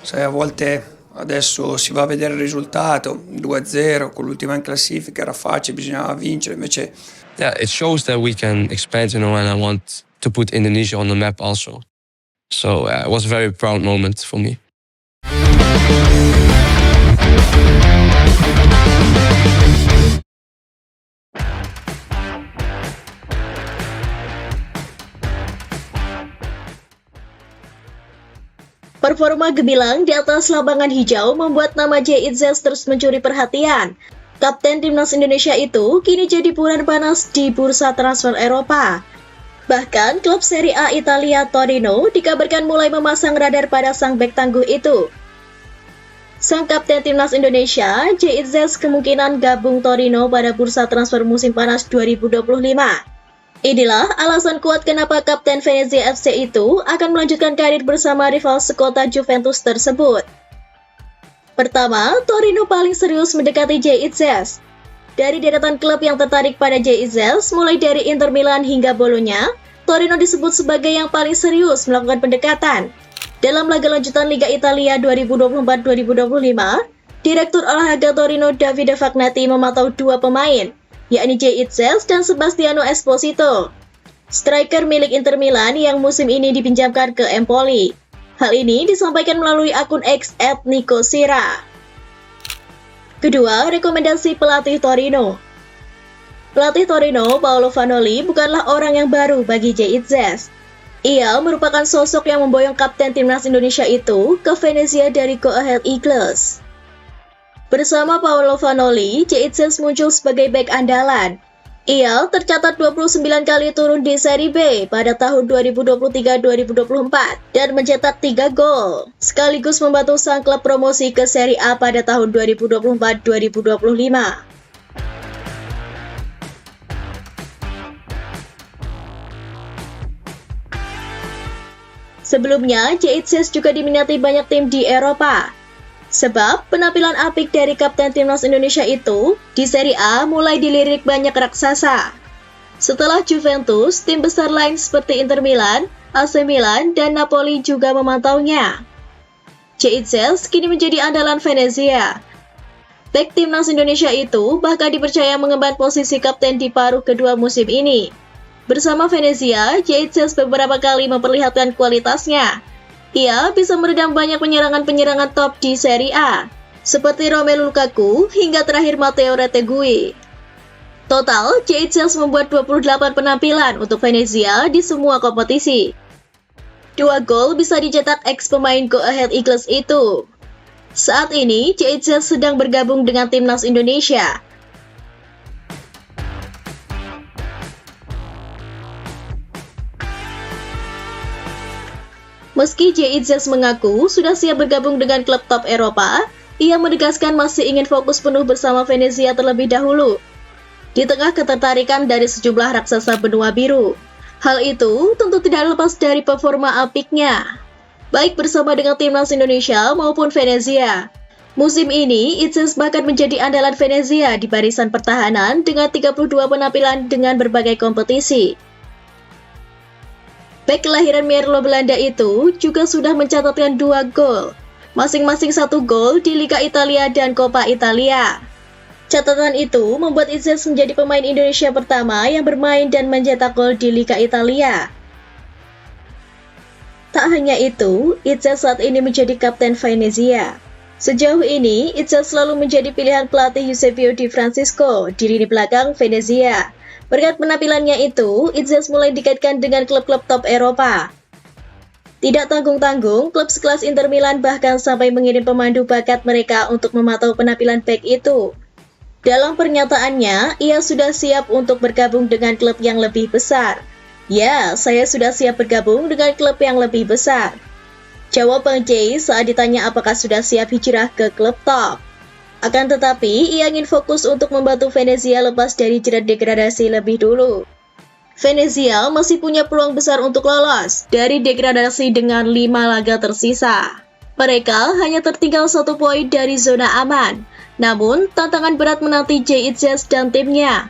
Sai, a volte adesso si va a vedere il risultato, 2-0, con l'ultima in classifica era facile, bisognava vincere, invece Yeah, it shows that we can expand, and I want to put Indonesia on the map also. So it was a very proud moment for me. Performa gemilang di atas lapangan hijau membuat nama Jay Itzes terus mencuri perhatian. Kapten timnas Indonesia itu kini jadi bulan panas di bursa transfer Eropa. Bahkan klub Serie A Italia Torino dikabarkan mulai memasang radar pada sang bek tangguh itu. Sang kapten timnas Indonesia, Jay Itzes, kemungkinan gabung Torino pada bursa transfer musim panas 2025. Inilah alasan kuat kenapa kapten Venezia FC itu akan melanjutkan karir bersama rival sekota Juventus tersebut. Pertama, Torino paling serius mendekati Jay Itzes. Dari deretan klub yang tertarik pada Jay Itzes, mulai dari Inter Milan hingga Bolonya, Torino disebut sebagai yang paling serius melakukan pendekatan. Dalam laga lanjutan Liga Italia 2024-2025, Direktur Olahraga Torino Davide Fagnati memantau dua pemain, yakni Jay Itzes dan Sebastiano Esposito, striker milik Inter Milan yang musim ini dipinjamkan ke Empoli. Hal ini disampaikan melalui akun X @NicoSira. Kedua, rekomendasi pelatih Torino. Pelatih Torino, Paolo Vanoli, bukanlah orang yang baru bagi Jay Itzes. Ia merupakan sosok yang memboyong kapten timnas Indonesia itu ke Venezia dari Go Ahead Eagles. Bersama Paolo Vanoli, Jay Itzes muncul sebagai bek andalan. Ia tercatat 29 kali turun di Serie B pada tahun 2023-2024 dan mencetak 3 gol, sekaligus membantu sang klub promosi ke Serie A pada tahun 2024-2025. Sebelumnya, Jay Itzes juga diminati banyak tim di Eropa. Sebab penampilan apik dari kapten timnas Indonesia itu di Serie A mulai dilirik banyak raksasa. Setelah Juventus, tim besar lain seperti Inter Milan, AC Milan, dan Napoli juga memantaunya. Jay Itzes kini menjadi andalan Venezia. Bek timnas Indonesia itu bahkan dipercaya mengemban posisi kapten di paruh kedua musim ini. Bersama Venezia, Jay Itzes beberapa kali memperlihatkan kualitasnya. Ia bisa meredam banyak penyerangan-penyerangan top di Serie A, seperti Romelu Lukaku hingga terakhir Matteo Retegui. Total, Jay Itzes membuat 28 penampilan untuk Venezia di semua kompetisi. 2 gol bisa dicetak ex-pemain Go Ahead Eagles itu. Saat ini, Jay Itzes sedang bergabung dengan timnas Indonesia. Meski Jay Itzes mengaku sudah siap bergabung dengan klub top Eropa, ia menegaskan masih ingin fokus penuh bersama Venezia terlebih dahulu. Di tengah ketertarikan dari sejumlah raksasa benua biru, hal itu tentu tidak lepas dari performa apiknya, baik bersama dengan timnas Indonesia maupun Venezia. Musim ini, Itzes bahkan menjadi andalan Venezia di barisan pertahanan dengan 32 penampilan dengan berbagai kompetisi. Bek kelahiran Merlo Belanda itu juga sudah mencatatkan 2 gol, masing-masing 1 gol di Liga Italia dan Coppa Italia. Catatan itu membuat Itzes menjadi pemain Indonesia pertama yang bermain dan mencetak gol di Liga Italia. Tak hanya itu, Itzes saat ini menjadi kapten Venezia. Sejauh ini, Itzes selalu menjadi pilihan pelatih Eusebio Di Francesco di lini belakang Venezia. Berkat penampilannya itu, Itzes mulai dikaitkan dengan klub-klub top Eropa. Tidak tanggung-tanggung, klub sekelas Inter Milan bahkan sampai mengirim pemandu bakat mereka untuk memantau penampilan bek itu. Dalam pernyataannya, ia sudah siap untuk bergabung dengan klub yang lebih besar. Ya, saya sudah siap bergabung dengan klub yang lebih besar. Jawab Bang Jay saat ditanya apakah sudah siap hijrah ke klub top. Akan tetapi, ia ingin fokus untuk membantu Venezia lepas dari jerat degradasi lebih dulu. Venezia masih punya peluang besar untuk lolos dari degradasi dengan 5 laga tersisa. Mereka hanya tertinggal 1 poin dari zona aman, namun tantangan berat menanti Jay Itzes dan timnya.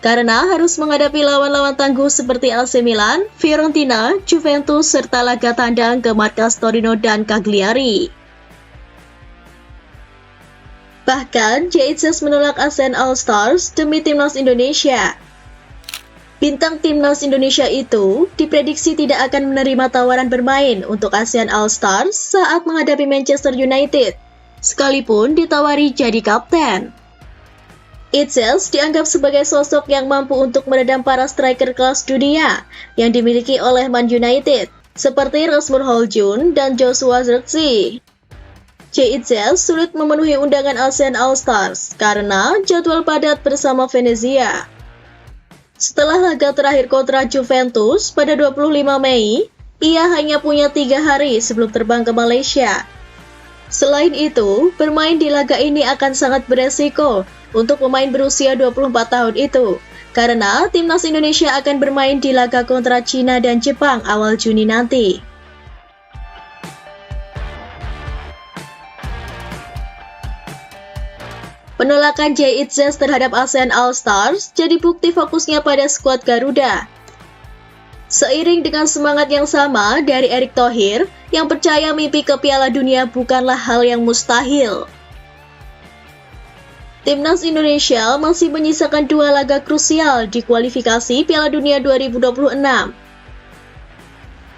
Karena harus menghadapi lawan-lawan tangguh seperti AC Milan, Fiorentina, Juventus, serta laga tandang ke markas Torino dan Cagliari. Bahkan, JHS menolak ASEAN All-Stars demi timnas Indonesia. Bintang timnas Indonesia itu diprediksi tidak akan menerima tawaran bermain untuk ASEAN All-Stars saat menghadapi Manchester United, sekalipun ditawari jadi kapten. Itzel dianggap sebagai sosok yang mampu untuk meredam para striker kelas dunia yang dimiliki oleh Man United, seperti Rasmus Højlund dan Joshua Zirkzee. JHS sulit memenuhi undangan ASEAN All-Stars karena jadwal padat bersama Venezia. Setelah laga terakhir kontra Juventus pada 25 Mei, ia hanya punya 3 hari sebelum terbang ke Malaysia. Selain itu, bermain di laga ini akan sangat beresiko untuk pemain berusia 24 tahun itu, karena timnas Indonesia akan bermain di laga kontra Cina dan Jepang awal Juni nanti. Penolakan JHS terhadap ASEAN All-Stars jadi bukti fokusnya pada skuad Garuda. Seiring dengan semangat yang sama dari Erick Thohir yang percaya mimpi ke Piala Dunia bukanlah hal yang mustahil. Timnas Indonesia masih menyisakan 2 laga krusial di kualifikasi Piala Dunia 2026.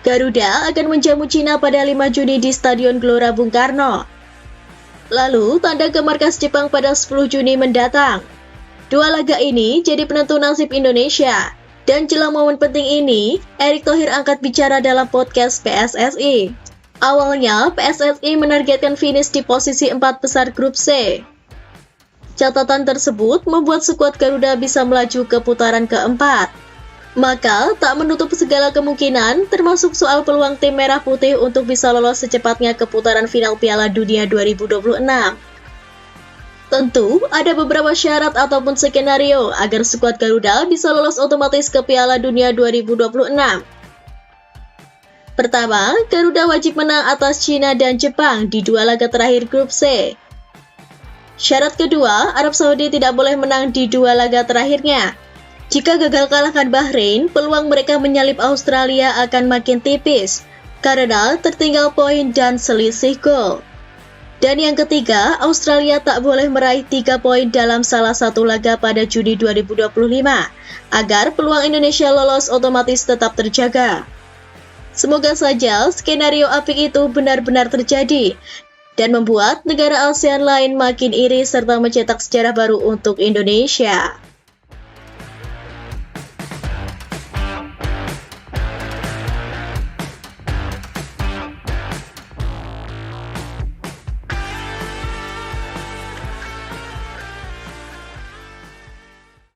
Garuda akan menjamu Cina pada 5 Juni di Stadion Gelora Bung Karno. Lalu tandang ke markas Jepang pada 10 Juni mendatang. 2 laga ini jadi penentu nasib Indonesia. Dan jelang momen penting ini, Erick Thohir angkat bicara dalam podcast PSSI. Awalnya, PSSI menargetkan finish di posisi 4 besar grup C. Catatan tersebut membuat skuad Garuda bisa melaju ke putaran keempat. Maka, tak menutup segala kemungkinan, termasuk soal peluang tim Merah Putih untuk bisa lolos secepatnya ke putaran final Piala Dunia 2026. Tentu, ada beberapa syarat ataupun skenario agar skuad Garuda bisa lolos otomatis ke Piala Dunia 2026. Pertama, Garuda wajib menang atas Cina dan Jepang di 2 laga terakhir grup C. Syarat kedua, Arab Saudi tidak boleh menang di 2 laga terakhirnya. Jika gagal kalahkan Bahrain, peluang mereka menyalip Australia akan makin tipis karena tertinggal poin dan selisih gol. Dan yang ketiga, Australia tak boleh meraih 3 poin dalam salah satu laga pada Juni 2025 agar peluang Indonesia lolos otomatis tetap terjaga. Semoga saja skenario apik itu benar-benar terjadi dan membuat negara ASEAN lain makin iri serta mencetak sejarah baru untuk Indonesia.